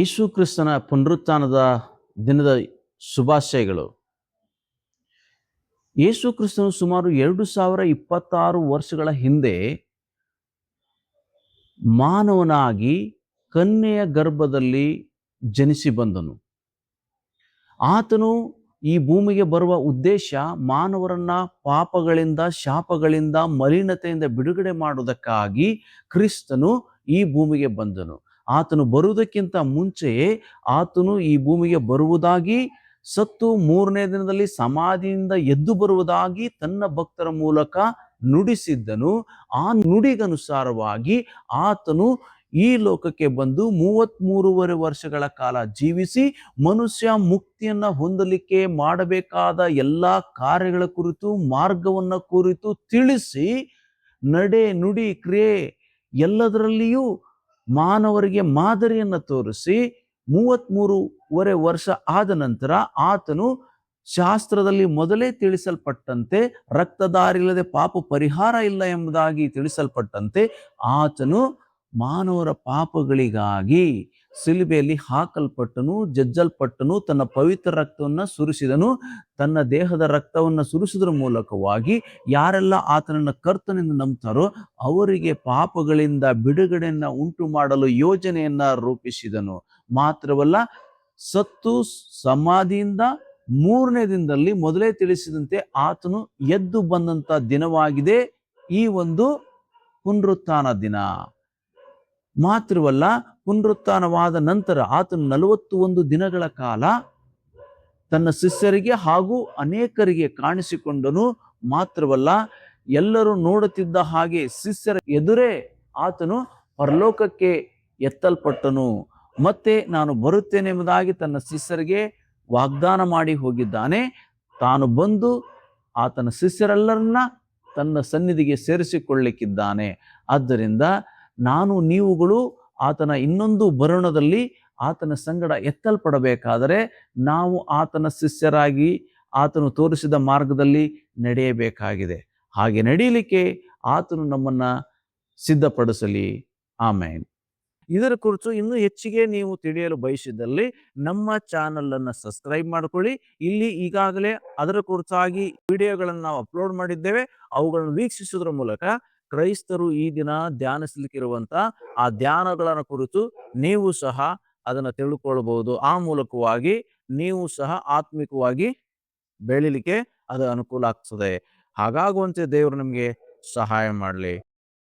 ಯೇಸು ಕ್ರಿಸ್ತನ ಪುನರುತ್ಥಾನದ ದಿನದ ಶುಭಾಶಯಗಳು. ಯೇಸು ಕ್ರಿಸ್ತನು ಸುಮಾರು 2026 ವರ್ಷಗಳ ಹಿಂದೆ ಮಾನವನಾಗಿ ಕನ್ಯೆಯ ಗರ್ಭದಲ್ಲಿ ಜನಿಸಿ ಬಂದನು. ಆತನು ಈ ಭೂಮಿಗೆ ಬರುವ ಉದ್ದೇಶ ಮಾನವರನ್ನ ಪಾಪಗಳಿಂದ, ಶಾಪಗಳಿಂದ, ಮಲಿನತೆಯಿಂದ ಬಿಡುಗಡೆ ಮಾಡುವುದಕ್ಕಾಗಿ ಕ್ರಿಸ್ತನು ಈ ಭೂಮಿಗೆ ಬಂದನು. ಆತನು ಬರುವುದಕ್ಕಿಂತ ಮುಂಚೆಯೇ ಆತನು ಈ ಭೂಮಿಗೆ ಬರುವುದಾಗಿ, ಸತ್ತು 3ನೇ ದಿನದಲ್ಲಿ ಸಮಾಧಿಯಿಂದ ಎದ್ದು ಬರುವುದಾಗಿ ತನ್ನ ಭಕ್ತರ ಮೂಲಕ ನುಡಿಸಿದ್ದನು. ಆ ನುಡಿಗನುಸಾರವಾಗಿ ಆತನು ಈ ಲೋಕಕ್ಕೆ ಬಂದು 33.5 ವರ್ಷಗಳ ಕಾಲ ಜೀವಿಸಿ ಮನುಷ್ಯ ಮುಕ್ತಿಯನ್ನ ಹೊಂದಲಿಕ್ಕೆ ಮಾಡಬೇಕಾದ ಎಲ್ಲ ಕಾರ್ಯಗಳ ಕುರಿತು, ಮಾರ್ಗವನ್ನ ಕುರಿತು ತಿಳಿಸಿ, ನಡೆ, ನುಡಿ, ಕ್ರಿಯೆ ಎಲ್ಲದರಲ್ಲಿಯೂ ಮಾನವರಿಗೆ ಮಾದರಿಯನ್ನು ತೋರಿಸಿ 33.5 ವರ್ಷ ಆದ ನಂತರ ಆತನು ಶಾಸ್ತ್ರದಲ್ಲಿ ಮೊದಲೇ ತಿಳಿಸಲ್ಪಟ್ಟಂತೆ, ರಕ್ತಧಾರಿಲ್ಲದೆ ಪಾಪ ಪರಿಹಾರ ಇಲ್ಲ ಎಂಬುದಾಗಿ ತಿಳಿಸಲ್ಪಟ್ಟಂತೆ ಆತನು ಮಾನವರ ಪಾಪಗಳಿಗಾಗಿ ಸಿಲುಬೆಯಲ್ಲಿ ಹಾಕಲ್ಪಟ್ಟನು, ಜಜ್ಜಲ್ಪಟ್ಟನು, ತನ್ನ ಪವಿತ್ರ ರಕ್ತವನ್ನು ಸುರಿಸಿದನು. ತನ್ನ ದೇಹದ ರಕ್ತವನ್ನು ಸುರಿಸುವುದರ ಮೂಲಕವಾಗಿ ಯಾರೆಲ್ಲ ಆತನನ್ನು ಕರ್ತನೆಂದು ನಂಬ್ತಾರೋ ಅವರಿಗೆ ಪಾಪಗಳಿಂದ ಬಿಡುಗಡೆಯನ್ನ ಉಂಟು ಮಾಡಲು ಯೋಜನೆಯನ್ನ ರೂಪಿಸಿದನು. ಮಾತ್ರವಲ್ಲ, ಸತ್ತು ಸಮಾಧಿಯಿಂದ 3ನೇ ದಿನದಲ್ಲಿ ಮೊದಲೇ ತಿಳಿಸಿದಂತೆ ಆತನು ಎದ್ದು ಬಂದಂತ ದಿನವಾಗಿದೆ ಈ ಒಂದು ಪುನರುತ್ಥಾನ ದಿನ. ಮಾತ್ರವಲ್ಲ, ಪುನರುತ್ಥಾನವಾದ ನಂತರ ಆತನು 41 ದಿನಗಳ ಕಾಲ ತನ್ನ ಶಿಷ್ಯರಿಗೆ ಹಾಗೂ ಅನೇಕರಿಗೆ ಕಾಣಿಸಿಕೊಂಡನು. ಮಾತ್ರವಲ್ಲ, ಎಲ್ಲರೂ ನೋಡುತ್ತಿದ್ದ ಹಾಗೆ ಶಿಷ್ಯರ ಎದುರೇ ಆತನು ಪರಲೋಕಕ್ಕೆ ಎತ್ತಲ್ಪಟ್ಟನು. ಮತ್ತೆ ನಾನು ಬರುತ್ತೇನೆ ಎಂಬುದಾಗಿ ತನ್ನ ಶಿಷ್ಯರಿಗೆ ವಾಗ್ದಾನ ಮಾಡಿ ಹೋಗಿದ್ದಾನೆ. ತಾನು ಬಂದು ಆತನ ಶಿಷ್ಯರೆಲ್ಲರನ್ನ ತನ್ನ ಸನ್ನಿಧಿಗೆ ಸೇರಿಸಿಕೊಳ್ಳಲಿಕ್ಕಿದ್ದಾನೆ. ಆದ್ದರಿಂದ ನಾನು ನೀವುಗಳು ಆತನ ಇನ್ನೊಂದು ಬರುಣದಲ್ಲಿ ಆತನ ಸಂಗಡ ಎತ್ತಲ್ಪಡಬೇಕಾದರೆ ನಾವು ಆತನ ಶಿಷ್ಯರಾಗಿ ಆತನು ತೋರಿಸಿದ ಮಾರ್ಗದಲ್ಲಿ ನಡೆಯಬೇಕಾಗಿದೆ. ಹಾಗೆ ನಡೆಯಲಿಕ್ಕೆ ಆತನು ನಮ್ಮನ್ನ ಸಿದ್ಧಪಡಿಸಲಿ. ಆಮೇನ್. ಇದರ ಕುರಿತು ಇನ್ನೂ ಹೆಚ್ಚಿಗೆ ನೀವು ತಿಳಿಯಲು ಬಯಸಿದಲ್ಲಿ ನಮ್ಮ ಚಾನಲ್ ಅನ್ನು ಸಬ್ಸ್ಕ್ರೈಬ್ ಮಾಡ್ಕೊಳ್ಳಿ. ಇಲ್ಲಿ ಈಗಾಗಲೇ ಅದರ ಕುರಿತಾಗಿ ವಿಡಿಯೋಗಳನ್ನು ನಾವು ಅಪ್ಲೋಡ್ ಮಾಡಿದ್ದೇವೆ. ಅವುಗಳನ್ನು ವೀಕ್ಷಿಸುವುದರ ಮೂಲಕ ಕ್ರೈಸ್ತರು ಈ ದಿನ ಧ್ಯಾನಿಸಲಿಕ್ಕಿರುವಂತ ಆ ಧ್ಯಾನಗಳ ಕುರಿತು ನೀವು ಸಹ ಅದನ್ನು ತಿಳ್ಕೊಳ್ಬಹುದು. ಆ ಮೂಲಕವಾಗಿ ನೀವು ಸಹ ಆತ್ಮಿಕವಾಗಿ ಬೆಳಿಲಿಕ್ಕೆ ಅದು ಅನುಕೂಲ ಆಗ್ತದೆ. ಹಾಗಾಗುವಂತೆ ದೇವರು ನಿಮಗೆ ಸಹಾಯ ಮಾಡಲಿ.